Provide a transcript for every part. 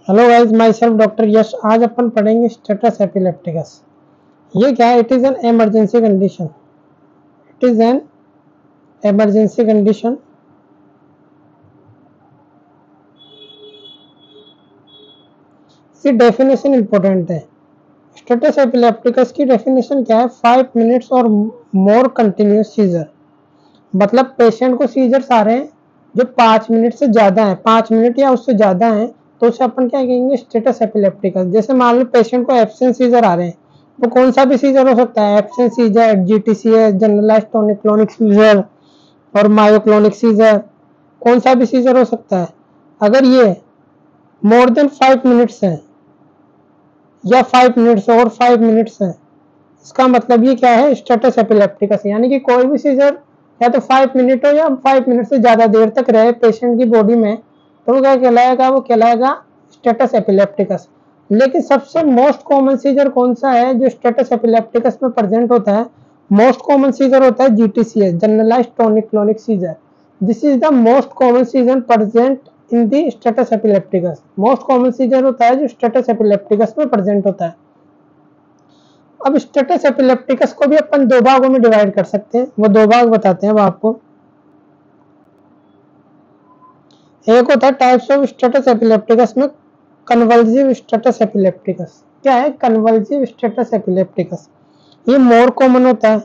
Hello guys, myself doctor Yash. आज अपन पढ़ेंगे स्टेटस एपिलेप्टिकस। ये क्या है? It is an emergency condition. It is an emergency condition इसकी डेफिनेशन इंपॉर्टेंट है। स्टेटस एपिलेप्टिकस की डेफिनेशन क्या है? 5 मिनट्स और मोर कंटिन्यूस सीजर। मतलब पेशेंट को सीजर्स आ रहे हैं जो 5 मिनट से ज्यादा है, 5 मिनट या उससे ज्यादा है, तो उसे अपन क्या कहेंगे? Status epilepticus. जैसे मान लो पेशेंट को एब्सेंट सीजर आ रहे हैं, वो कौन सा भी सीजर हो सकता है। Absent seizure, GTCS, generalised tonic clonic seizure और मायोक्लोनिक सीजर, कौन सा भी सीजर हो सकता है। अगर ये मोर देन 5 मिनट्स है या 5 मिनट्स और 5 मिनट्स है, इसका मतलब ये क्या है? Status epilepticus. यानी कि कोई भी सीजर या तो 5 मिनट हो या 5 मिनट से ज्यादा देर तक रहे पेशेंट की बॉडी में, तो वो क्या कहलाएगा? वो कहलाएगा स्टेटस एपिलेप्टिकस। लेकिन सबसे मोस्ट कॉमन सीजर कौन सा है जो स्टेटस एपिलेप्टिकस में प्रेजेंट होता है? मोस्ट कॉमन सीजर होता है GTCS, generalised tonic clonic seizure. This is the most common seizure present in the status epilepticus. Most common seizure होता है जो स्टेटस एपिलेप्टिकस में प्रेजेंट होता है। अब स्टेटस एपिलेप्टिकस को भी अपन दो भागों में डिवाइड कर सकते हैं। वो दो भाग बताते हैं अब आपको। एक होता है टाइप्स ऑफ स्टेटस एपिलेप्टिकस में कन्वल्सिव स्टेटस एपिलेप्टिकस। क्या है कन्वल्सिव स्टेटस एपिलेप्टिकस? ये मोर कॉमन होता है।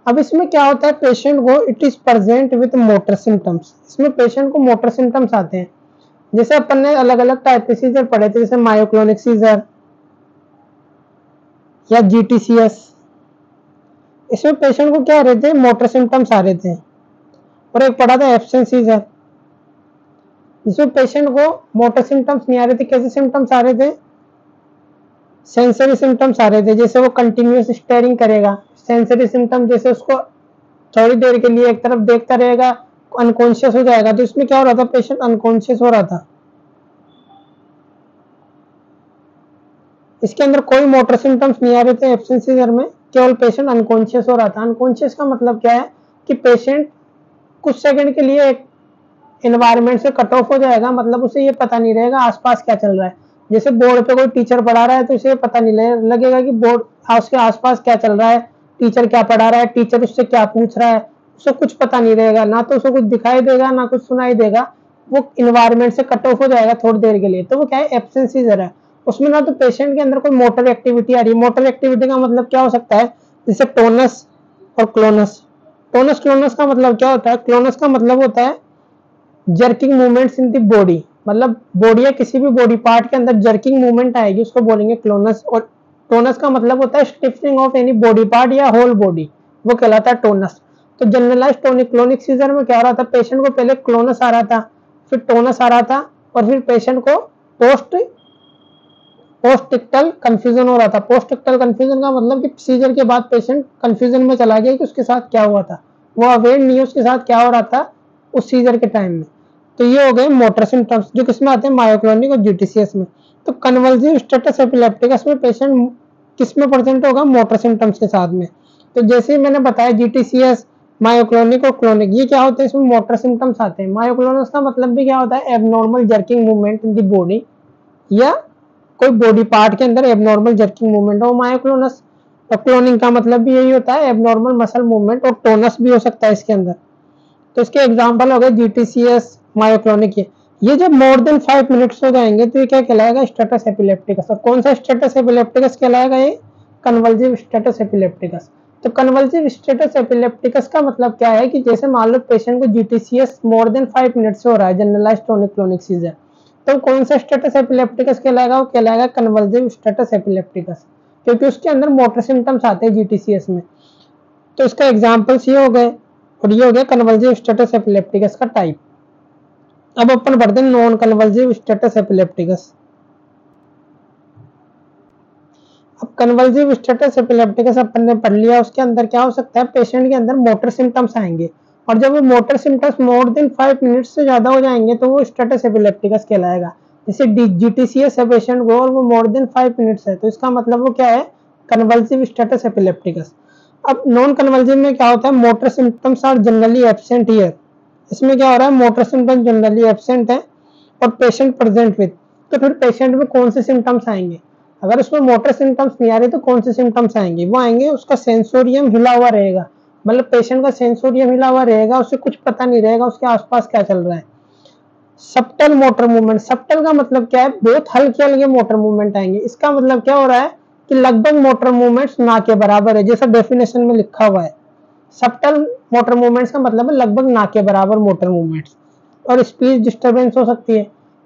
अब इसमें क्या होता है? पेशेंट को it is present with motor symptoms. इसमें पेशेंट को मोटर सिम्टम्स आते हैं। जैसे अपन ने अलग अलग टाइप के सीजर पढ़े थे, जैसे मायोक्लोनिक सीजर या जीटीसीएस। इसमें पेशेंट को क्या आ रहे थे? मोटर सिम्टम्स आ रहे थे। और एक पढ़ा था एब्सेंट सीजर, जिसमें पेशेंट को मोटर सिम्टम्स नहीं आ रहे थे। कैसे सिम्टम्स आ रहे थे? सेंसरी सिम्टम्स आ रहे थे। जैसे वो कंटिन्यूअस स्टेयरिंग करेगा। सेंसरी सिम्टम जैसे उसको थोड़ी देर के लिए एक तरफ देखता रहेगा, अनकॉन्शियस हो जाएगा। तो इसमें क्या हो रहा था? पेशेंट अनकॉन्शियस हो रहा था। इसके अंदर कोई मोटर सिम्टम्स नहीं आ रहे थे एब्सेंट सीजर में, केवल पेशेंट अनकॉन्शियस हो रहा था। अनकॉन्शियस का मतलब क्या है? कि पेशेंट कुछ सेकंड के लिए एक एनवायरनमेंट से कट ऑफ हो जाएगा। मतलब उसे ये पता नहीं रहेगा आसपास क्या चल रहा है। जैसे बोर्ड पे कोई टीचर पढ़ा रहा है तो उसे पता नहीं लगेगा कि बोर्ड उसके आसपास क्या चल रहा है, टीचर क्या पढ़ा रहा है, टीचर उससे क्या पूछ रहा है। उसे कुछ पता नहीं रहेगा, ना तो उसे कुछ दिखाई देगा ना कुछ सुनाई देगा। वो इन्वायरमेंट से कट ऑफ हो जाएगा थोड़ी देर के लिए। तो वो क्या है? एब्सेंट सीजर है। उसमें ना तो पेशेंट के अंदर कोई मोटर एक्टिविटी आ रही है। मोटर एक्टिविटी का मतलब क्या हो सकता है? जैसे टोनस और क्लोनस। टोनस क्लोनस का मतलब क्या होता है? क्लोनस का मतलब होता है jerking movements in the body. मतलब बॉडी या किसी भी बॉडी पार्ट के अंदर जर्किंग मूवमेंट आएगी, उसको बोलेंगे क्लोनस। और टोनस का मतलब होता है stiffening of any body part या होल बॉडी, वो कहलाता है टोनस। तो जनरलाइज्ड टोनिक क्लोनिक सीजर में क्या हो रहा था? पेशेंट को पहले क्लोनस आ रहा था, फिर टोनस आ रहा था, और फिर पेशेंट को पोस्टिक्टल कंफ्यूजन हो रहा था। पोस्टिक्टल कंफ्यूजन का मतलब कि सीजर के बाद पेशेंट कंफ्यूजन में चला गया कि उसके साथ क्या हुआ था। वो अवेयर नहीं है उसके साथ क्या हो रहा था उस सीजर के टाइम में। तो ये हो गए मोटर सिम्टम्स जो किसमें आते हैं? मायोक्लोनिक और जीटीसीएस में। तो कन्वल्सिव स्टेटस एपिलेप्टिकस में पेशेंट किसमें प्रेजेंट होगा? मोटर सिम्टम्स के साथ में। तो जैसे ही मैंने बताया जीटीसीएस, मायोक्लोनिक और क्लोनिक, ये क्या होता है? इसमें मोटर सिम्टम्स आते हैं। मायोक्लोनिक का मतलब भी क्या होता है? Abnormal jerking movement in the body, या कोई बॉडी पार्ट के अंदर एबनॉर्मल जर्किंग मूवमेंट हो, मायोक्लोनस। और क्लोनिंग का मतलब भी यही होता है, एबनॉर्मल मसल मूवमेंट। और टोनस भी हो सकता है इसके अंदर। तो इसके एग्जांपल हो गए जीटीसीएस, मायोक्लोनिक। ये जब मोर देन 5 मिनट्स हो जाएंगे तो ये क्या कहलाएगा? Status epilepticus. और कौन सा स्टेटस एपिलेप्टिकस कहलाएगा? ये कन्वल्सिव स्टेटस एपिलेप्टिकस। तो कन्वल्सिव स्टेटस एपिलेप्टिकस का मतलब क्या है? कि जैसे मान लो पेशेंट को जीटीसीएस मोर देन 5 मिनट से हो रहा है, जनरलाइज्ड टोनिक क्लोनिक सीजर, तो कौन सा स्टेटस एपिलेप्टिकस कहलाएगा? वो कहलाएगा कन्वल्सिव स्टेटस एपिलेप्टिकस, क्योंकि उसके अंदर मोटर सिम्टम्स आते हैं जीटीसीएस में। तो इसका एग्जांपल्स ये हो गए, और ये हो गया कन्वल्सिव स्टेटस एपिलेप्टिकस का टाइप। अब अपन पढ़ते हैं नॉन कन्वल्सिव स्टेटस एपिलेप्टिकस। अब कन्वल्सिव स्टेटस एपिलेप्टिकस अपन ने पढ़ लिया। उसके अंदर क्या हो सकता है? पेशेंट के अंदर मोटर सिम्टम्स आएंगे, और जब वो मोटर सिम्टम्स मोर देन 5 मिनट से ज्यादा हो जाएंगे तो वो स्टेटस एपिलेप्टिकस कहलाएगा। जैसे जीटीसीएस है पेशेंट को और वो मोर देन 5 मिनट्स है, तो इसका मतलब वो क्या है? Convulsive status epilepticus. अब नॉन कन्वल्सिव में क्या होता है? Motor symptoms are generally absent here. इसमें क्या हो रहा है? मोटर सिम्टम्स जनरली एब्सेंट है और पेशेंट प्रेजेंट विद। तो फिर पेशेंट में कौन से सिम्टम्स आएंगे? अगर उसमें मोटर सिम्टम्स नहीं आ रहे तो कौन से सिम्टम्स आएंगे? वो आएंगे, उसका सेंसोरियम हिला हुआ रहेगा, मतलब पेशेंट का सेंसोरियम हिला हुआ रहेगा, उसे कुछ पता नहीं रहेगा उसके आसपास क्या चल रहा है। सब्टल मोटर मूवमेंट, सब्टल का मतलब क्या है? बहुत हल्के हल्के मोटर मूवमेंट आएंगे। इसका मतलब क्या हो रहा है कि लगभग मोटर मूवमेंट्स ना के बराबर है, जैसा डेफिनेशन में लिखा हुआ है। सब्टल मोटर मूवमेंट्स का मतलब है लगभग ना के बराबर मोटर मूवमेंट्स। और स्पीच डिस्टर्बेंस हो सकती है।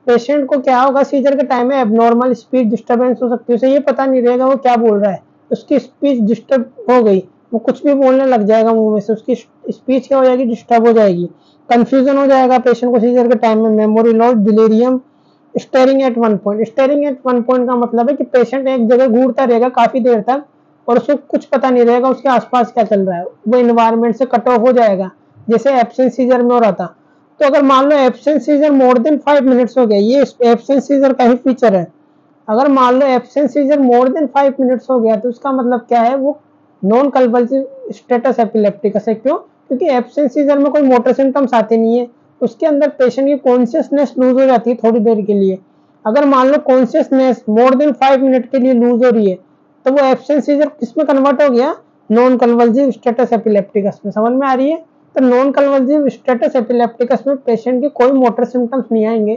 पेशेंट को क्या होगा, सीजर के टाइम में एबनॉर्मल स्पीच डिस्टर्बेंस हो सकती है, उसे ये पता नहीं रहेगा वो क्या बोल रहा है, उसकी स्पीच डिस्टर्ब हो गई, वो कुछ भी बोलने लग जाएगा मुंह में से, उसकी स्पीच क्या हो जाएगी, डिस्टर्ब हो जाएगी। कंफ्यूजन हो जाएगा पेशेंट को सीजर के टाइम में। Memory loss, delirium, staring at one point. Staring at one point का मतलब है कि पेशेंट एक जगह घूरता रहेगा काफी देर तक और उसको कुछ पता नहीं रहेगा उसके आसपास क्या चल रहा है, वो इन्वायरमेंट से कट ऑफ हो जाएगा, जैसे एब्सेंट सीजर में हो रहा था। तो अगर मान लो absent seizure more than 5 minutes हो गया, ये एब्सेंट सीजर का ही फीचर है। अगर मान लो absent seizure more than 5 minutes हो गया तो उसका मतलब क्या है, वो नॉन कन्वल्सिव स्टेटस एपिलेप्टिकस है। क्यों? क्योंकि एब्सेंट सीजर में कोई मोटर सिम्टम्स आते नहीं है, उसके अंदर पेशेंट की कॉन्शियसनेस लूज हो जाती है थोड़ी देर के लिए। अगर मान लो कॉन्शियसनेस मोर देन 5 मिनट के लिए लूज हो रही है तो वो एब्सेंट सीजर किसमें कन्वर्ट हो गया, नॉन कन्वल्सिव स्टेटस एपिलेप्टिकस में। समझ में आ रही है? तो नॉन कन्वल्सिव स्टेटस एपिलेप्टिकस में पेशेंट के कोई मोटर सिम्टम्स नहीं आएंगे।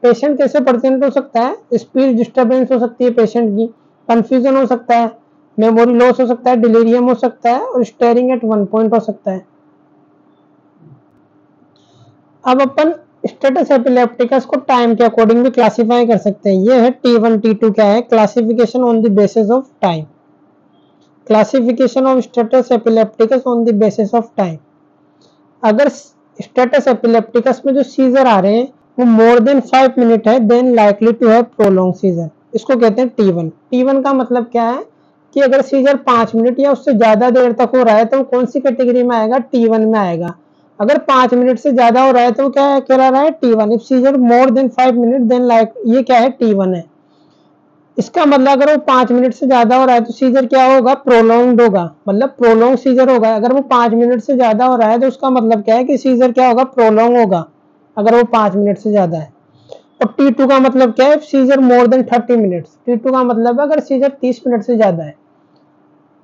पेशेंट कैसे प्रेजेंट हो सकता है? स्पीच डिस्टर्बेंस हो सकती है पेशेंट की, कंफ्यूजन हो सकता है, मेमोरी लॉस हो सकता है, डिलीरियम हो सकता है और स्टेरिंग एट वन पॉइंट हो सकता है। अब अपन स्टेटस एपिलेप्टिकस को टाइम के अकॉर्डिंग भी क्लासिफाई कर सकते हैं। ये है T1 T2 क्या है, classification on the basis of time. Classification of status epilepticus on the basis of time. अगर स्टेटस एपिलेप्टिकस में जो सीजर आ रहे हैं वो मोर देन 5 मिनट है, then likely to have prolong seizure, इसको कहते हैं T1। T1 का मतलब क्या है कि अगर सीजर 5 मिनट या उससे ज्यादा देर तक हो रहा है तो कौन सी कैटेगरी में आएगा, T1 में आएगा। अगर 5 मिनट से ज्यादा हो रहा है तो क्या कहला रहा है, T1। If seizure more than 5 minute then like, ये क्या है, T1 है। इसका मतलब अगर वो 5 मिनट से ज्यादा हो रहा है तो सीजर क्या होगा, प्रोलॉन्ग्ड होगा, मतलब प्रोलॉन्ग सीजर होगा। अगर वो 5 मिनट से ज्यादा हो रहा है तो उसका मतलब क्या है कि सीजर क्या होगा, प्रोलॉन्ग होगा, अगर वो 5 मिनट से ज्यादा है। और T2 का मतलब क्या है, scissor more then 30 minutes. T2 का मतलब है अगर सीजर 30 मिनट से ज्यादा है।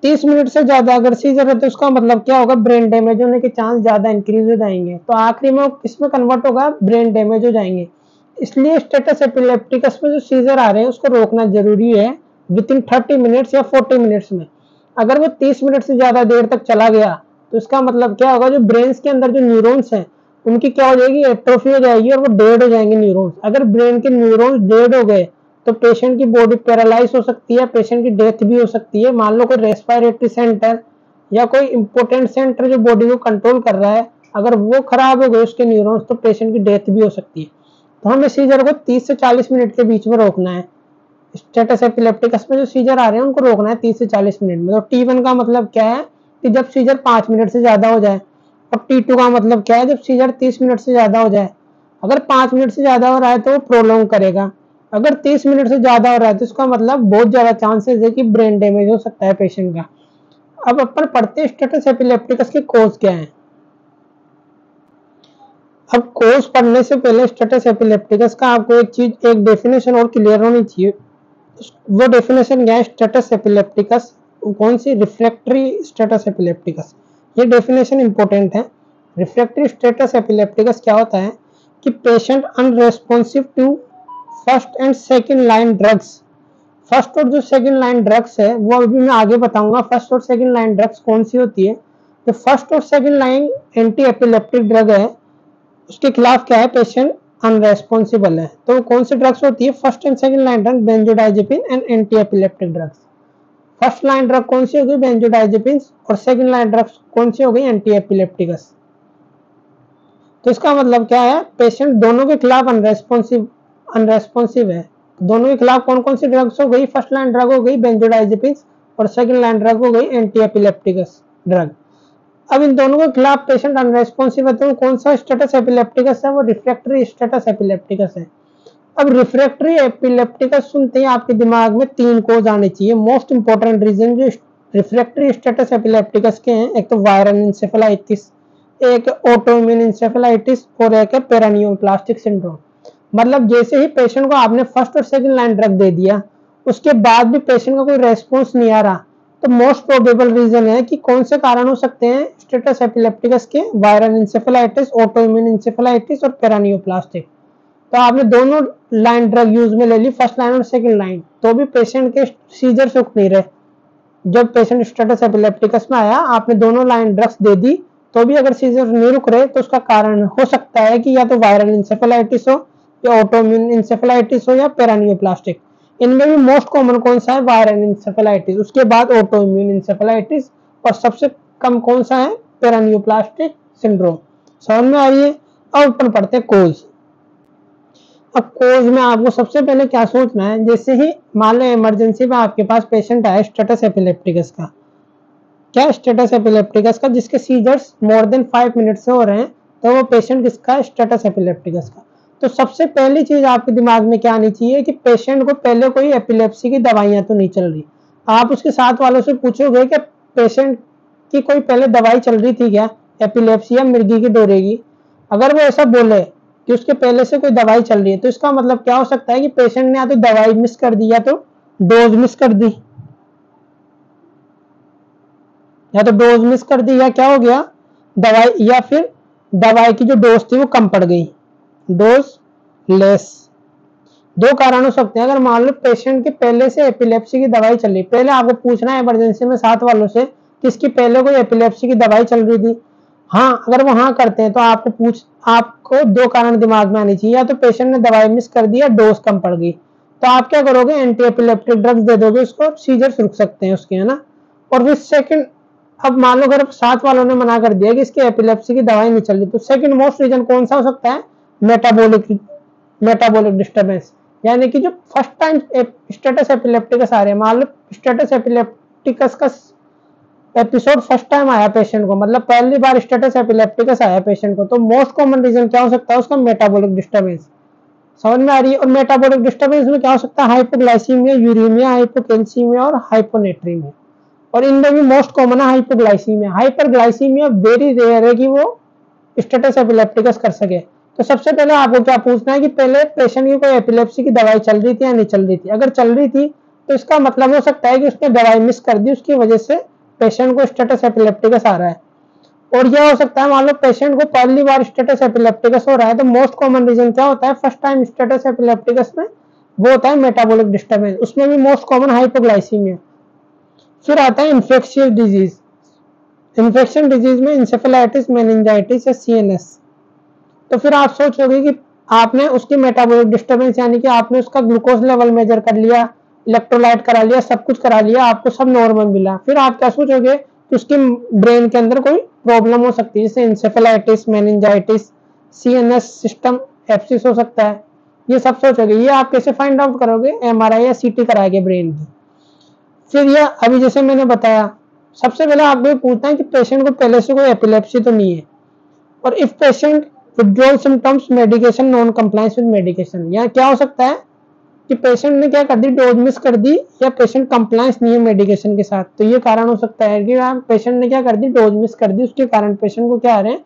30 मिनट से ज्यादा अगर सीजर है तो उसका मतलब क्या होगा, ब्रेन डैमेज होने के चांस ज्यादा इंक्रीज हो जाएंगे। तो आखिरी में किसमें कन्वर्ट होगा, ब्रेन डैमेज हो जाएंगे। इसलिए स्टेटस एपिलेप्टिकस में जो सीजर आ रहे हैं उसको रोकना जरूरी है विद इन 30 मिनट्स या 40 मिनट्स में। अगर वो 30 मिनट से ज्यादा देर तक चला गया तो इसका मतलब क्या होगा, जो ब्रेन के अंदर जो न्यूरॉन्स हैं उनकी क्या हो जाएगी, एट्रोफी हो जाएगी और वो डेड हो जाएंगे न्यूरॉन्स। अगर ब्रेन के न्यूरॉन्स डेड हो गए तो पेशेंट की बॉडी पैरालाइज हो सकती है, पेशेंट की डेथ भी हो सकती है। मान लो कोई रेस्पिरेटरी सेंटर या कोई इंपोर्टेंट सेंटर जो बॉडी को कंट्रोल कर रहा है, अगर वो खराब हो गए उसके न्यूरॉन्स तो पेशेंट की डेथ भी हो सकती है। तो हमें सीजर को 30 से 40 मिनट के बीच में रोकना है। स्टेटस एपिलेप्टिकस में जो सीजर आ रहे हैं उनको रोकना है 30 से 40 मिनट में। तो T1 का मतलब क्या है कि जब सीजर 5 मिनट से ज्यादा हो जाए, और T2 का मतलब क्या है, जब सीजर 30 मिनट से ज्यादा हो जाए। अगर 5 मिनट से ज्यादा हो रहा है तो वो प्रोलॉन्ग करेगा, अगर 30 मिनट से ज्यादा हो रहा है तो इसका मतलब बहुत ज्यादा चांसेस है कि ब्रेन डैमेज हो सकता है पेशेंट का। अब अपन पढ़ते हैं स्टेटस एपिलेप्टिकस के कोज क्या है। अब कोज पढ़ने से पहले स्टेटस एपिलेप्टिकस का आपको एक चीज, एक डेफिनेशन और क्लियर होनी चाहिए। वो डेफिनेशन क्या है, स्टेटस एपिलेप्टिकस कौन सी, रिफ्रैक्टरी स्टेटस एपिलेप्टिकस। ये डेफिनेशन इंपॉर्टेंट है। रिफ्रैक्टरी स्टेटस एपिलेप्टिकस क्या होता है कि patient unresponsive to first and second line drugs. First और जो सेकंड लाइन ड्रग्स है वो अभी मैं आगे बताऊंगा, फर्स्ट और सेकंड लाइन ड्रग्स कौन सी होती है। तो फर्स्ट और second line anti epileptic drug है, उसके खिलाफ क्या है, पेशेंट अनरेस्पॉन्सिबल है। तो कौन सी ड्रग्स होती है, first and second line drug, benzodiazepine and anti epileptic drugs. First line drug कौन सी होगी, बेंजोडाइजेपिन, और सेकंड लाइन ड्रग्स कौन सी हो गई, एंटी एपिलेप्टिकस। तो इसका मतलब क्या है, पेशेंट दोनों के खिलाफ अनरेस्पॉन्सिव है। दोनों के खिलाफ कौन कौन सी ड्रग्स हो गई, फर्स्ट लाइन ड्रग हो गई बेंजोडाइजेपिन और सेकंड लाइन ड्रग हो गई एंटी एपिलेप्टिकस ड्रग। अब इन दोनों के खिलाफ पेशेंट अनरेस्पॉन्सिव है तो कौन सा स्टेटस एपिलेप्टिकस है, वो रिफ्रैक्टरी स्टेटस एपिलेप्टिकस है। अब रिफ्रैक्टरी एपिलेप्टिकस सुनते ही आपके दिमाग में 3 कोज आने चाहिए, मोस्ट इंपोर्टेंट रीजन जो रिफ्रैक्टरी स्टेटस एपिलेप्टिकस के हैं। एक तो वायरल इंसेफेलाइटिस, एक ऑटोइम्यून इंसेफेलाइटिस और एक है पेरानियोप्लास्टिक सिंड्रोम। मतलब जैसे ही पेशेंट को आपने फर्स्ट और सेकंड लाइन ड्रग दे दिया, उसके बाद भी पेशेंट का कोई रेस्पॉन्स नहीं आ रहा, तो मोस्ट प्रोबेबल रीजन है कि कौन से कारण हो सकते हैं स्टेटस एपिलेप्टिकस के, वायरल इंसेफेलाइटिस, ऑटोइम्यून इंसेफेलाइटिस और पेरानियोप्लास्टिक। तो आपने दोनों लाइन ड्रग यूज में ले ली, फर्स्ट लाइन और सेकंड लाइन, तो भी पेशेंट के सीजर रुक नहीं रहे। जब पेशेंट स्टेटस एपिलेप्टिकस में आया, आपने दोनों लाइन ड्रग्स दे दी, तो भी अगर सीजर नहीं रुक रहे, तो उसका कारण हो सकता है कि या तो वायरल इंसेफेलाइटिस हो, या ऑटोइम्यून इंसेफेलाइटिस हो, या पेरानियोप्लास्टिक। इनमें भी मोस्ट कॉमन कौन सा है? वायरल इंसेफेलाइटिस, उसके बाद ऑटोइम्यून इंसेफेलाइटिस, और सबसे कम कौन सा है? पेरानियोप्लास्टिक सिंड्रोम। समझ में आ रही है? अब अपन पढ़ते हैं कोज। अब कोज में आपको सबसे पहले क्या सोचना है, जैसे ही मान लो इमरजेंसी में आपके पास पेशेंट आया स्टेटस एपिलेप्टिकस का, क्या स्टेटस एपिलेप्टिकस का, जिसके सीजर्स मोर देन 5 मिनट से हो रहे हैं, तो वो पेशेंट किसका है? स्टेटस एपिलेप्टिकस का। तो सबसे पहली चीज आपके दिमाग में क्या आनी चाहिए कि पेशेंट को पहले कोई एपिलेप्सी की दवाइयां तो नहीं चल रही। आप उसके साथ वालों से पूछोगे कि पेशेंट की कोई पहले दवाई चल रही थी क्या, एपिलेप्सी या मिर्गी की दौरे की? अगर वो ऐसा बोले कि उसके पहले से कोई दवाई चल रही है, तो इसका मतलब क्या हो सकता है कि पेशेंट ने या तो दवाई मिस कर दी, या तो डोज मिस कर दी, या तो डोज मिस कर दी, या क्या हो गया, दवाई, या फिर दवाई की जो डोज थी वो कम पड़ गई, डोज लेस। दो कारण हो सकते हैं। अगर मान लो पेशेंट के पहले से एपिलेप्सी की दवाई चल रही, पहले आपको पूछना है इमरजेंसी में साथ वालों से किसकी पहले कोई एपिलेप्सी की दवाई चल रही थी। हाँ, अगर वो हाँ करते हैं तो आपको दो कारण दिमाग में आनी चाहिए, या तो पेशेंट ने दवाई मिस कर दी या डोज कम पड़ गई। तो आप क्या करोगे? एंटी एपिलेप्टिक ड्रग्स दे दोगे उसको, सीजर्स रुक सकते हैं उसके, है ना। और फिर सेकंड, अब मान लो अगर साथ वालों ने मना कर दिया कि इसकी एपिलेप्सी की दवाई नहीं चल रही, तो सेकंड मोस्ट रीजन कौन सा हो सकता है? Metabolic disturbance. यानी कि जो फर्स्ट टाइम स्टेटस एपिलेप्टिकस आ रहे हैं, मान लो स्टेटस एपिलेप्टिकस का एपिसोड फर्स्ट टाइम आया पेशेंट को, मतलब पहली बार स्टेटस एपिलेप्टिकस आया पेशेंट को, तो मोस्ट कॉमन रीजन क्या हो सकता है उसका? Metabolic disturbance. समझ में आ रही है? और मेटाबॉलिक डिस्टर्बेंस में क्या हो सकता है? हाइपोग्लाइसीमिया, यूरेमिया, हाइपोकैल्सीमिया और हाइपोनेट्रीमिया। और इनमें भी मोस्ट कॉमन है हाइपोग्लाइसीमिया। हाइपरग्लाइसीमिया वेरी रेयर है कि वो स्टेटस एपिलेप्टिकस कर सके। तो सबसे पहले आपको क्या पूछना है कि पहले पेशेंट की कोई एपिलेप्सी की दवाई चल रही थी या नहीं चल रही थी। अगर चल रही थी तो इसका मतलब हो सकता है कि उसने दवाई मिस कर दी, उसकी वजह से पेशेंट को स्टेटस एपिलेप्टिकस आ रहा है। और यह हो सकता है मान लो पेशेंट को पहली बार स्टेटस एपिलेप्टिकस हो रहा है, तो मोस्ट कॉमन रीजन क्या होता है फर्स्ट टाइम स्टेटस एपिलेप्टिकस में? वो होता है मेटाबॉलिक डिस्टर्बेंस। उसमें भी मोस्ट कॉमन हाइपोग्लाइसीमिया। फिर आता है इन्फेक्शियस डिजीज। इन्फेक्शन डिजीज में इंसेफेलाइटिस, मेनिंजाइटिस या सीएनएस। तो फिर आप सोचोगे कि आपने उसकी मेटाबॉलिक डिस्टर्बेंस, यानी कि आपने उसका ग्लूकोज लेवल मेजर कर लिया, इलेक्ट्रोलाइट करा लिया, सब कुछ करा लिया, आपको सब नॉर्मल मिला। फिर आप क्या सोचोगे कि उसकी ब्रेन के अंदर कोई प्रॉब्लम हो सकती है, जैसे encephalitis, meningitis, CNS system abscess हो सकता है। ये सब सोचोगे। ये आप कैसे फाइंड आउट करोगे? एमआरआई या सीटी कराएंगे ब्रेन की। फिर यह अभी जैसे मैंने बताया, सबसे पहले आपको ये पूछना है कि पेशेंट को पहले से कोई एपिलेप्सी तो नहीं है। और if patient withdrawal symptoms, medication, non compliance with medication. या क्या हो सकता है कि पेशेंट ने क्या कर दी, डोज मिस कर दी, या पेशेंट कंप्लायंस नहीं है मेडिकेशन के साथ। तो ये कारण हो सकता है कि पेशेंट ने क्या कर दी, डोज मिस कर दी, उसके कारण पेशेंट को क्या आ रहे हैं,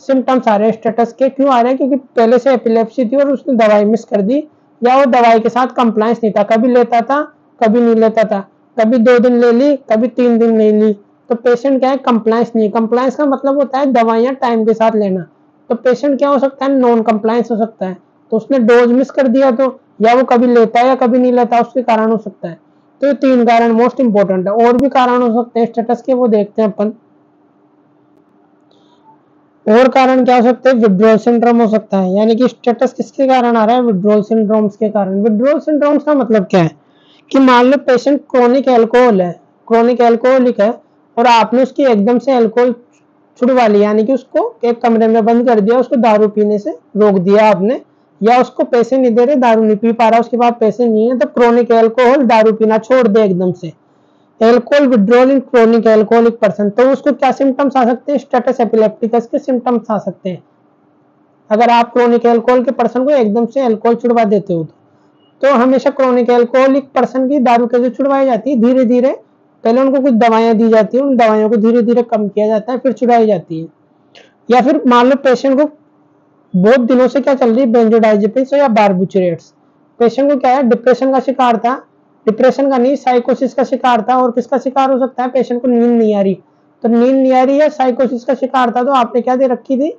सिम्टम्स आ रहे हैं स्टेटस के। क्यों आ रहे हैं? क्योंकि पहले से एपिलेप्सी थी और उसने दवाई मिस कर दी, या वो दवाई के साथ कंप्लायंस नहीं था, कभी लेता था कभी नहीं लेता था, कभी 2 दिन ले ली कभी 3 दिन नहीं ली। तो पेशेंट क्या है, कंप्लायंस नहीं। कंप्लायंस का मतलब होता है दवाइयां टाइम के साथ लेना। तो पेशेंट क्या हो सकता है, नॉन कंप्लायंस हो सकता है। तो उसने डोज मिस कर दिया, तो या वो कभी लेता है या कभी नहीं लेता, उसके कारण हो सकता है। तो ये 3 कारण मोस्ट इंपॉर्टेंट है। और भी कारण हो सकते हैं स्टेटस के, वो देखते हैं अपन। और कारण क्या हो सकते हैं? विड्रॉल सिंड्रोम हो सकता है। यानी कि स्टेटस किसके कारण आ रहा है? विड्रॉल सिंड्रोम्स के कारण। विड्रॉल सिंड्रोम्स का मतलब क्या है कि मान लो पेशेंट क्रोनिक एल्कोहल है, क्रोनिक एल्कोहलिक है, और आपने उसकी एकदम से एल्कोहल छुड़वा लिया, यानी कि उसको एक कमरे में बंद कर दिया, उसको दारू पीने से रोक दिया आपने, या उसको पैसे नहीं दे रहे, दारू नहीं पी पा रहा, उसके बाद पैसे नहीं है, तो क्रोनिक एल्कोहल, दारू पीना छोड़ दे एकदम से, alcohol withdrawal in chronic alcoholic person. तो उसको क्या सिम्टम्स आ सकते हैं? स्टेटस एपिलेप्टिकस के सिम्टम्स आ सकते हैं। अगर आप क्रोनिक एल्कोहल के पर्सन को एकदम से एल्कोहल छुड़वा देते हो तो हमेशा क्रोनिक एल्कोहलिक पर्सन की दारू कैसे छुड़वाई जाती है? धीरे धीरे। पहले उनको कुछ दवाइयां दी जाती है, उन दवाइयों को धीरे धीरे कम किया जाता है, फिर छुड़ाई जाती है। या फिर मान लो पेशेंट को बहुत दिनों से क्या चल रही है, बेंजोडाइजेपिन्स या बारबिटूरेट्स। पेशेंट को क्या है, डिप्रेशन का शिकार था, डिप्रेशन का नहीं साइकोसिस का शिकार था। और किसका शिकार हो सकता है, पेशेंट को नींद नहीं आ रही, तो नींद नहीं आ रही है, साइकोसिस का शिकार था, तो आपने क्या दे रखी थी,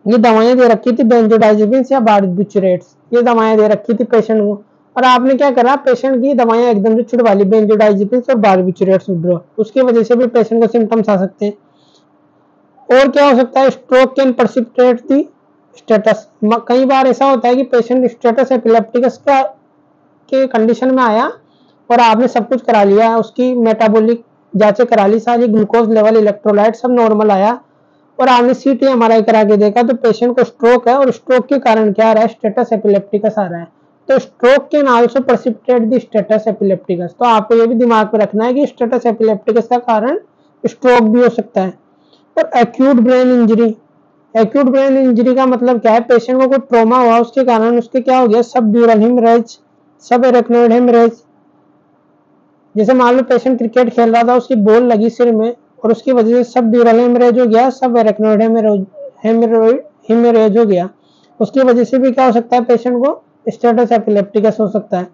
ये दवाएं दे रखी थी बेंजोडाइजेपिन्स या बारबिटूरेट्स, ये दवाएं दे रखी थी पेशेंट को। और आपने क्या करा, पेशेंट की दवाएं एकदम से छुड़वा ली, बेंजोडाइजेपिन्स और बारबिटूरेट्स विड्रॉ, उसकी वजह से भी पेशेंट को सिम्टम्स आ सकते हैं। और क्या हो सकता है, stroke can precipitate the status. कई बार ऐसा होता है कि पेशेंट स्टेटस एपिलेप्टिकस का के कंडीशन में आया और आपने सब कुछ करा लिया, उसकी मेटाबॉलिक जांचें करा ली सारी, ग्लूकोज लेवल, इलेक्ट्रोलाइट सब नॉर्मल आया, और आपने सीटी एमआरआई करा के देखा तो पेशेंट को स्ट्रोक है, और स्ट्रोक के कारण क्या आ रहा है, स्टेटस एपिलेप्टिकस आ रहा है। तो stroke can also precipitate the status epilepticus. तो आपको ये भी दिमाग में रखना है कि स्टेटस एपिलेप्टिकस का कारण स्ट्रोक भी हो सकता है। और acute brain injury, acute brain injury का मतलब क्या है, पेशेंट को कोई ट्रॉमा हुआ, उसके कारण उसके क्या हो गया, सब ड्यूरल हेमरेज, सब एरेक्नोइड हेमरेज। जैसे मान लो पेशेंट क्रिकेट खेल रहा था, उसकी बॉल लगी सिर में और उसकी वजह से सब ड्यूरल हेमरेज हो गया, सब एरेक्नोइड हेमरेज हो गया, उसकी वजह से भी क्या हो सकता है, पेशेंट को स्टेटस एपिलेप्टिकस हो सकता है।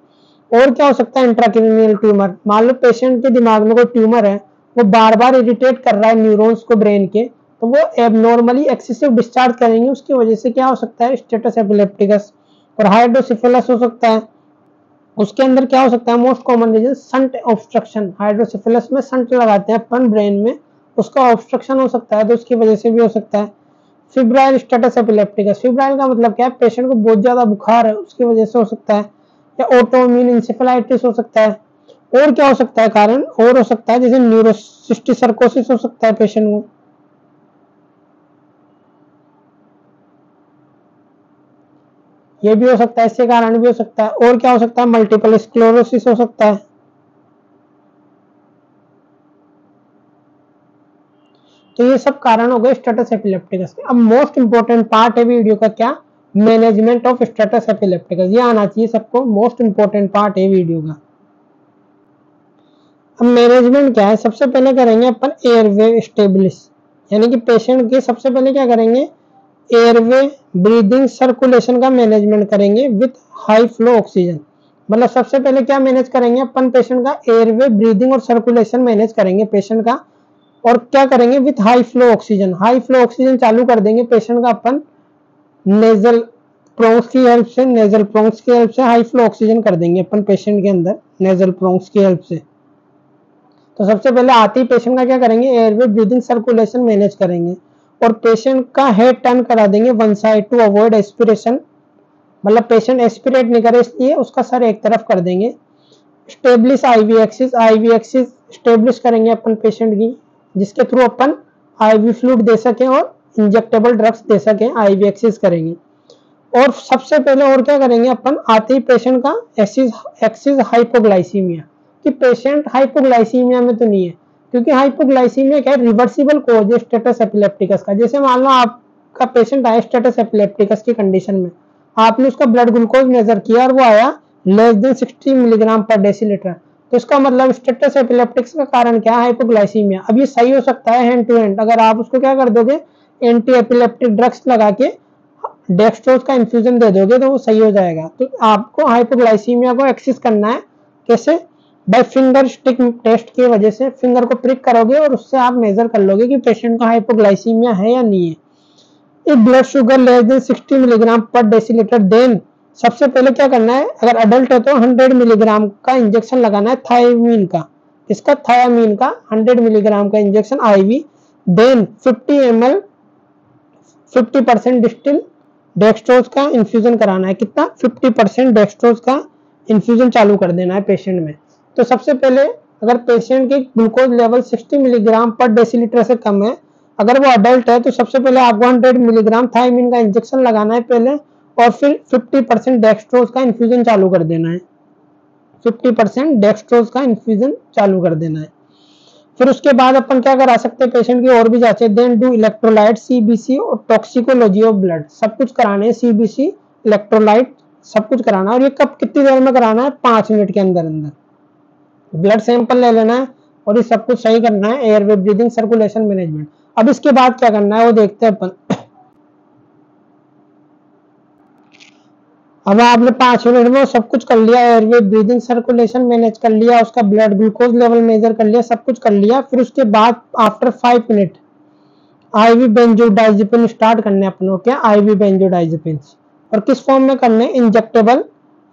और क्या हो सकता है, इंट्राक्रैनियल ट्यूमर। मान लो पेशेंट के दिमाग में कोई ट्यूमर है, वो बार बार इरिटेट कर रहा है न्यूरॉन्स को ब्रेन के, तो वो एबनॉर्मली एक्सेसिव डिस्चार्ज करेंगे, उसकी वजह से क्या हो सकता है, स्टेटस एपिलेप्टिकस। और हाइड्रोसिफिलस हो सकता है, उसके अंदर क्या हो सकता है, most common reason shunt obstruction. Hydrocephalus में संट लगाते हैं अपन ब्रेन में, उसका ऑब्स्ट्रक्शन हो सकता है, तो उसकी वजह से भी हो सकता है। फिब्राइल स्टेटस एपिलेप्टिकस, फिब्राइल का मतलब क्या है, पेशेंट को बहुत ज्यादा बुखार है, उसकी वजह से हो सकता है। या ऑटोइम्यून इंसेफेलाइटिस हो सकता है। और क्या हो सकता है कारण, और हो सकता है जैसे न्यूरोसिस्टिक सर्कोसिस हो सकता है पेशेंट को, ये भी हो सकता है, इसके कारण भी हो सकता है। और क्या हो सकता है, मल्टीपल स्क्लेरोसिस हो सकता है। तो ये सब कारण हो गए स्टेटस एपिलेप्टिकस के। अब मोस्ट इंपोर्टेंट पार्ट है वीडियो का क्या, मैनेजमेंट ऑफ स्टेटस एपिलेप्टिकस, ये आना चाहिए सबको, मोस्ट इंपोर्टेंट पार्ट है वीडियो का। अब मैनेजमेंट क्या है, सबसे पहले करेंगे अपन एयरवे स्टेब्लिश, यानी कि पेशेंट के सबसे पहले क्या करेंगे, एयरवे ब्रीदिंग सर्कुलेशन का मैनेजमेंट करेंगे विथ हाई फ्लो ऑक्सीजन। मतलब सबसे पहले क्या मैनेज करेंगे अपन, पेशेंट का एयरवे ब्रीदिंग और सर्कुलेशन मैनेज करेंगे पेशेंट का। और क्या करेंगे, with high flow oxygen, high flow oxygen चालू कर देंगे पेशेंट का अपन नेजल प्रोंक्स की हेल्प से, नेजल प्रोंक्स की हेल्प से हाई फ्लो ऑक्सीजन कर देंगे अपन पेशेंट के अंदर नेजल प्रोंक्स की हेल्प से। तो सबसे पहले आते ही पेशेंट का क्या करेंगे, एयरवे ब्रीदिंग सर्कुलेशन मैनेज करेंगे। और पेशेंट का हेड टर्न करा देंगे one side to avoid aspiration, मतलब पेशेंट एस्पिरेट नहीं करे इसलिए उसका सर एक तरफ कर देंगे। Establish IV access, IV access establish करेंगे अपन पेशेंट की, जिसके थ्रू अपन आईवी फ्लूइड दे सके और इंजेक्टेबल ड्रग्स दे सके, आईवी एक्सिस करेंगे। और सबसे पहले और क्या करेंगे अपन, आते ही पेशेंट का एक्सिस हाइपोग्लाइसीमिया, कि पेशेंट हाइपोग्लाइसीमिया में तो नहीं है, क्योंकि हाइपोग्लाइसीमिया क्या है, रिवर्सिबल कॉज है स्टेटस एपिलेप्टिकस का। जैसे मान लो आपका पेशेंट आया स्टेटस एपिलेप्टिकस की कंडीशन में, आपने उसका ब्लड ग्लूकोज मेजर किया और वो आया लेस देन 60 मिलीग्राम पर डेसीलीटर, तो इसका मतलब स्टेटस एपिलेप्टिक्स का कारण क्या है, हाइपोग्लाइसीमिया। अब ये सही हो सकता है हैंड टू हैंड, अगर आप उसको क्या कर दोगे, एंटी एपिलेप्टिक ड्रग्स लगा के डेक्सट्रोज का इन्फ्यूजन दे दोगे तो वो सही हो जाएगा। तो आपको हाइपोग्लाइसीमिया को एक्सेस करना है कैसे, बाय फिंगर स्टिक टेस्ट की वजह से, फिंगर को प्रिक करोगे और उससे आप मेजर कर लोगे कि पेशेंट का हाइपोग्लाइसीमिया है या नहीं है। If blood sugar less than 60 milligram पर डेसीलीटर, देन सबसे पहले क्या करना है, अगर अडल्ट है तो 100 मिलीग्राम का इंजेक्शन लगाना है थायमीन का, इसका थायामीन का 100 मिलीग्राम का injection IV. Then 50 ml 50% distil dextrose का इन्फ्यूजन कराना है, कितना, 50% डेक्सट्रोज का इन्फ्यूजन चालू कर देना है पेशेंट में। तो सबसे पहले अगर पेशेंट की ग्लूकोज लेवल 60 मिलीग्राम पर डेसीलीटर से कम है, अगर वो अडल्ट है, तो सबसे पहले आपको 100 मिलीग्राम थायमीन का इंजेक्शन लगाना है पहले, और फिर 50% डेक्सट्रोज का इन्फ्यूजन चालू कर देना है, 50% डेक्सट्रोज का इन्फ्यूजन चालू कर देना है। फिर उसके बाद अपन क्या करा सकते हैं, पेशेंट की और भी जांचें, देन डू इलेक्ट्रोलाइट, सीबीसी और टॉक्सिकोलॉजी ऑफ ब्लड, सब कुछ कराने हैं, सीबीसी इलेक्ट्रोलाइट सब कुछ कराना है। और ये कब कितनी देर में कराना है, 5 मिनट के अंदर अंदर ब्लड सैंपल ले लेना है और ये सब कुछ सही करना है, एयरवे ब्रीदिंग सर्कुलेशन मैनेजमेंट। अब इसके बाद क्या करना है वो देखते हैं अपन। अब आपने 5 मिनट में सब कुछ कर लिया, एयरवे, ब्रीदिंग, सर्कुलेशन मैनेज कर लिया, उसका ब्लड ग्लूकोज लेवल मेजर कर लिया, सब कुछ कर लिया। फिर उसके बाद after 5 minute IV benzodiazepine start करने अपनों क्या, आईवी बेंजोडाइजेपिन, और किस फॉर्म में करने, इंजेक्टेबल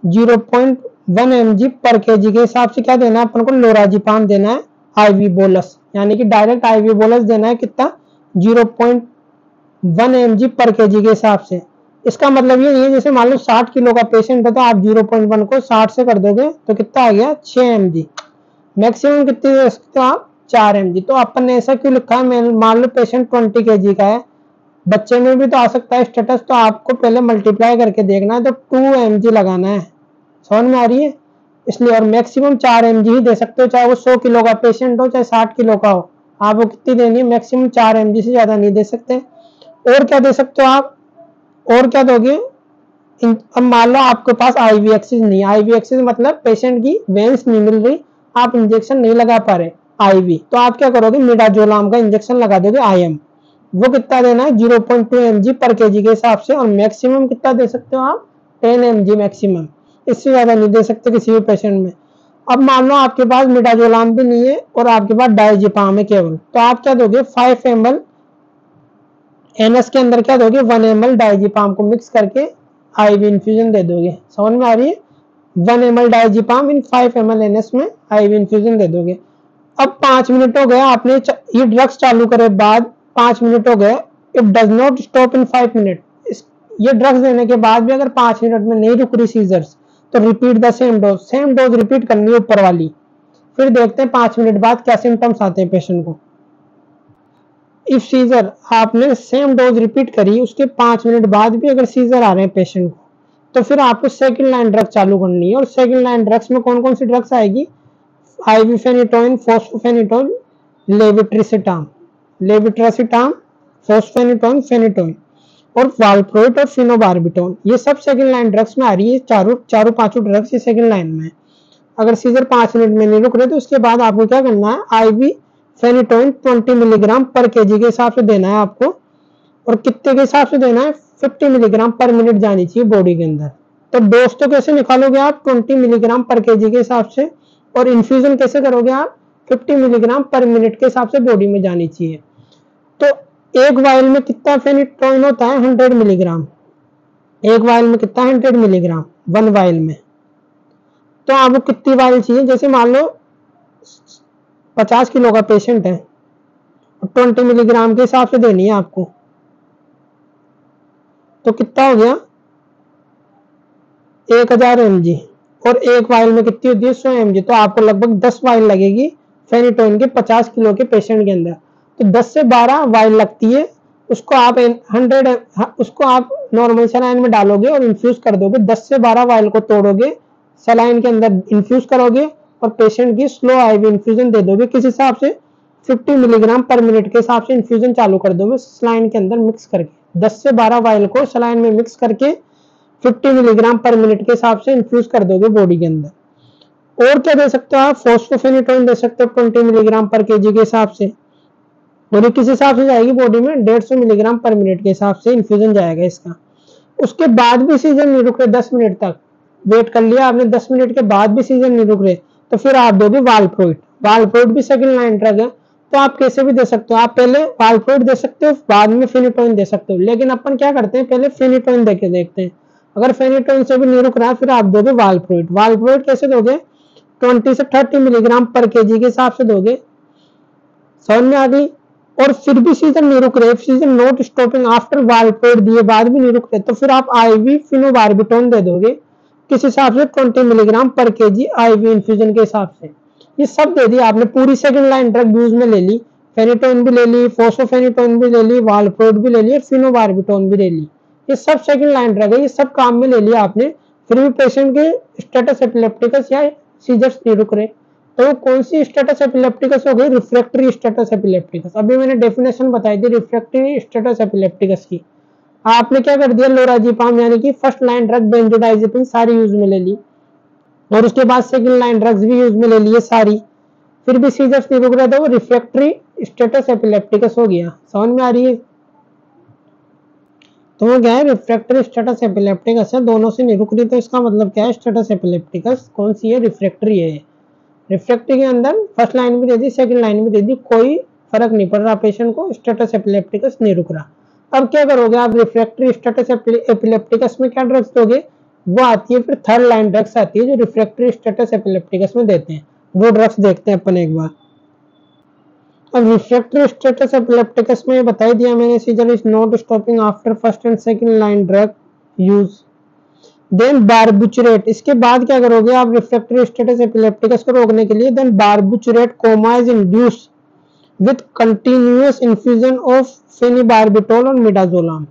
0.1 mg पर केजी के हिसाब से क्या देना है अपन को, लोराजिपाम देना है आईवी बोलस, यानी कि डायरेक्ट आईवी बोलस देना है कितना, 0.1 mg पर केजी के हिसाब से। इसका मतलब ये नहीं है जैसे मान लो 60 किलो का पेशेंट है तो आप 0.1 को 60 से कर दोगे तो कितना आ गया, 6 mg। मैक्सिमम कितनी दे सकते हो आप, 4 mg। तो अपन ने ऐसा क्यों लिखा है, मान लो पेशेंट 20 kg का है, बच्चे में भी तो आ सकता है स्टेटस, तो आपको पहले मल्टीप्लाई करके देखना है, तो 2 mg लगाना है, समझ में आ रही है। इसलिए और मैक्सिमम 4 mg ही दे सकते हो, चाहे वो 100 किलो का पेशेंट हो चाहे 60 किलो का हो, आपको कितनी देनी है, मैक्सिमम 4 mg से ज्यादा नहीं दे सकते। और क्या दे सकते हो आप, और क्या दोगे, अब मान लो आपके पास आईवी एक्सिस नहीं है, आईवी एक्सिस मतलब पेशेंट की वेंस नहीं मिल रही, आप इंजेक्शन नहीं लगा पा रहे आईवी, तो आप क्या करोगे, मिडाजोलाम का इंजेक्शन लगा दोगे आईएम। वो कितना देना है, 0.2 mg पर केजी के हिसाब से, और मैक्सिमम कितना दे सकते हो आप, 10 mg मैक्सिमम, इससे ज्यादा नहीं दे सकते किसी भी पेशेंट में। अब मान लो आपके पास मिडाजोलाम भी नहीं है और आपके पास डायजिपाम है केवल, तो आप क्या दोगे, 5 ml एनएस के अंदर क्या दोगे, 1 ml डायजिपाम को मिक्स करके आईवी इन्फ्यूजन दे दोगे, समझ में आ रही है। 1 ml डायजिपाम इन 5 ml एनएस में आईवी इन्फ्यूजन दे दोगे। अब 5 मिनट हो गया, आपने ये ड्रग्स चालू करे बाद 5 मिनट हो गए, it does not stop in 5 minute, ये ड्रग्स देने के बाद भी अगर 5 मिनट में नहीं रुक रही सीजर्स, तो repeat the same dose repeat करनी है ऊपर वाली। फिर देखते हैं 5 मिनट बाद क्या सिम्टम्स आते हैं पेशेंट को। इफ सीजर आपने सेम डोज रिपीट करी, उसके 5 मिनट बाद भी अगर सीजर आ रहे हैं पेशेंट को, तो फिर आपको सेकंड लाइन ड्रग चालू करनी है। और सेकंड लाइन ड्रग्स में कौन कौन सी ड्रग्स आएगी, आइबुप्रोफेन, फॉस्फोफेनिटोन, लेविट्रिसिटाम, फॉस्फेनिटोन, फेनिटोन, और वाल्प्रोइट और फिनोबार्बिटोन, ये सब सेकंड लाइन ड्रग्स में आ रही है। चारों पांचों ड्रग्स ये सेकंड लाइन में है। अगर सीजर 5 मिनट में नहीं रुक रहे तो उसके बाद आपको क्या करना है, आईवी फेनिटोइन 20 मिलीग्राम पर केजी के हिसाब से देना है आपको, और कितने के हिसाब से देना है, 50 मिलीग्राम पर मिनट जानी चाहिए बॉडी के अंदर। तो डोज तो कैसे निकालोगे आप, 20 मिलीग्राम पर केजी के हिसाब से, और इन्फ्यूजन कैसे करोगे आप, 50 मिलीग्राम पर मिनट के हिसाब से बॉडी में जानी चाहिए। तो एक वायल में कितना फेनिटोइन होता है, 100 मिलीग्राम, एक वायल में कितना, 100 मिलीग्राम 1 वायल में। तो आपको कितनी वायल चाहिए, जैसे मान लो 50 किलो का पेशेंट है, 20 मिलीग्राम के हिसाब से देनी है आपको, तो कितना हो गया, 1000 mg, और एक वायल में कितनी होती है, 100 mg, तो आपको लगभग 10 वायल लगेगी फेनिटोइन के 50 किलो के पेशेंट के अंदर। तो 10 से 12 वायल लगती है, उसको आप नॉर्मल सलाइन में डालोगे और इन्फ्यूज कर दोगे, 10 से 12 वायल को तोड़ोगे, सलाइन के अंदर इन्फ्यूज करोगे और पेशेंट की स्लो आईवी इन्फ्यूजन दे दोगे। किस हिसाब से, 50 मिलीग्राम पर मिनट के हिसाब से इन्फ्यूजन चालू कर दोगे सलाइन के अंदर मिक्स करके, 10 से 12 वायल को सलाइन में मिक्स करके 50 मिलीग्राम पर मिनट के हिसाब से इन्फ्यूज कर दोगे बॉडी के अंदर। और क्या दे सकते हो आप, फॉस्फोफेनिटोइन दे सकते हो 20 मिलीग्राम पर केजी के हिसाब से, और किस हिसाब से जाएगी बॉडी में, 150 मिलीग्राम पर मिनट के हिसाब से इन्फ्यूजन जाएगा इसका। उसके बाद भी सीजन नहीं रुक रहे, 10 मिनट तक वेट कर लिया आपने, 10 मिनट के बाद भी सीजन नहीं रुक रहे, तो फिर आप दोगे वाल्प्रोइट। वाल्प्रोइट भी सेकंड लाइन ड्रग है, तो आप कैसे भी दे सकते हो, आप पहले वाल्प्रोइट दे सकते हो, बाद में फेनिटोइन दे सकते हो, लेकिन अपन क्या करते हैं, पहले फेनिटोइन देके देखते हैं। अगर फेनिटोइन से भी नहीं रुक रहा फिर आप दोगे वाल्प्रोइट। वाल्प्रोइट कैसे दोगे, 20 से 30 मिलीग्राम पर केजी के हिसाब से दोगे, समझ में आ गई। और फिर भी सीजन नहीं रुक रहे, सीजन नॉट स्टॉपिंग आफ्टर वाल्प्रोइट दिए बाद भी नहीं रुक रहे, तो फिर आप आईवी फिनोबार्बिटोन दे दोगे, किस हिसाब से, 20 मिलीग्राम पर केजी आईवी इन्फ्यूजन के हिसाब से। ये सब दे दिया आपने, पूरी सेकंड लाइन ड्रग यूज में ले ली, फेनिटोइन भी ले ली, फोस्फोफेनिटोइन भी ले ली, वाल्प्रोइट भी ले ली, फिनोबार्बिटोन भी ले ली, ये सब सेकंड लाइन ड्रग है, ये सब काम में ले लिया आपने, फिर भी पेशेंट के स्टेटस एपिलेप्टिकस या सीजर्स नहीं रुक रहे, तो कौन सी स्टेटस एपिलेप्टिकस हो गई, रिफ्रैक्टरी स्टेटस एपिलेप्टिकस। अभी मैंने डेफिनेशन बताई थी रिफ्रैक्टरी स्टेटस एपिलेप्टिकस की। आपने क्या कर दिया, लोराजिपाम यानी कि फर्स्ट लाइन ड्रग बेंजोडाइजेपिन सारी यूज में ले ली, और उसके बाद सेकंड लाइन ड्रग्स भी यूज में ले लिए सारी, फिर भी सीजर्स नहीं रुक रहा था, वो रिफ्रैक्टरी स्टेटस एपिलेप्टिकस हो गया, समझ में आ रही है। तो वो क्या है, रिफ्रैक्टरी स्टेटस एपिलेप्टिकस है, दोनों से नहीं रुक रही, तो इसका मतलब क्या है, स्टेटस एपिलेप्टिकस कौन सी है, रिफ्रैक्टरी है। रिफ्रैक्टरी के अंदर फर्स्ट लाइन भी दे दी, सेकंड लाइन भी दे दी, कोई फर्क नहीं पड़ रहा पेशेंट को, स्टेटस एपिलेप्टिकस नहीं रुक रहा। अब क्या करोगे आप, रिफ्रैक्टरी स्टेटस एपिलेप्टिकस में क्या ड्रग्स दोगे, वो आती है फिर थर्ड लाइन ड्रग्स आती है जो रिफ्रैक्टरी स्टेटस एपिलेप्टिकस में देते हैं, वो ड्रग्स देखते हैं अपन एक बार। अब रिफ्रैक्टरी स्टेटस एपिलेप्टिकस में बता दिया मैंने, seizure is not stopping after first and second line drug use. Then barbiturate, इसके बाद क्या करोगे आप रिफ्रैक्टरी स्टेटस एपिलेप्टिकस को रोकने के लिए, then barbiturate coma is induced with continuous infusion of phenobarbitone और मिडाजोलाम।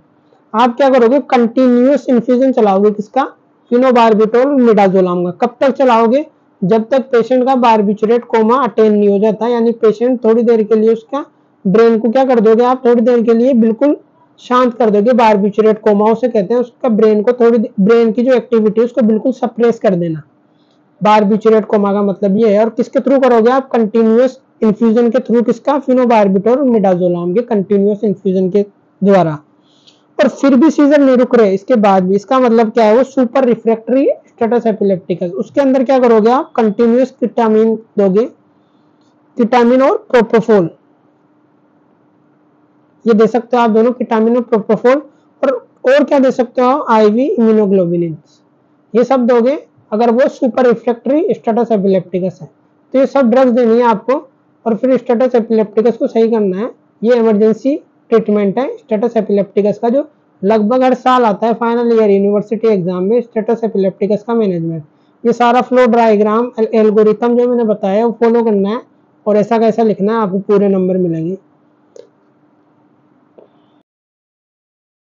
आप क्या करोगे, कंटिन्यूअस इन्फ्यूजन चलाओगे किसका, फिनोबारबिटोल और मिडाजोलाम का। कब तक चलाओगे, जब तक पेशेंट का बारबिचुरेट कोमा अटेन नहीं हो जाता, यानी पेशेंट थोड़ी देर के लिए उसका ब्रेन को क्या कर दोगे आप, थोड़ी देर के लिए बिल्कुल शांत कर दोगे। बारबिचुरेट कोमा उसे कहते हैं, उसका ब्रेन को थोड़ी, ब्रेन की जो एक्टिविटी है उसको बिल्कुल सप्रेस कर देना, बारबिचुरेट कोमा का मतलब ये है। और किसके थ्रू करोगे आप, कंटिन्यूअस इन्फ्यूजन के थ्रू, किसका, फिनोबारबिटोल और मिडाजोलाम के कंटिन्यूअस इन्फ्यूजन के द्वारा। और फिर भी सीजर नहीं रुक रहे इसके बाद भी, इसका मतलब क्या है, वो सुपर रिफ्रैक्टरी स्टेटस एपिलेप्टिकस। उसके अंदर क्या करोगे आप, कंटिन्यूअस केटामिन दोगे, केटामिन और प्रोपोफोल, ये दे सकते हो आप दोनों, केटामिन और प्रोपोफोल। और क्या दे सकते हो, आईवी इम्यूनोग्लोबुलिन, ये सब दोगे अगर वो सुपर रिफ्रैक्टरी स्टेटस एपिलेप्टिकस है। तो ये सब ड्रग्स देनी है आपको, और फिर स्टेटस एपिलेप्टिकस को सही करना है। ये इमरजेंसी ट्रीटमेंट है स्टेटस एपिलेप्टिकस का, जो लगभग हर साल आता है फाइनल ईयर यूनिवर्सिटी एग्जाम में, स्टेटस एपिलेप्टिकस का मैनेजमेंट। ये सारा फ्लो डायग्राम एल्गोरिथम जो मैंने बताया वो फॉलो करना है, और ऐसा कैसा लिखना है, आपको पूरे नंबर मिलेंगे।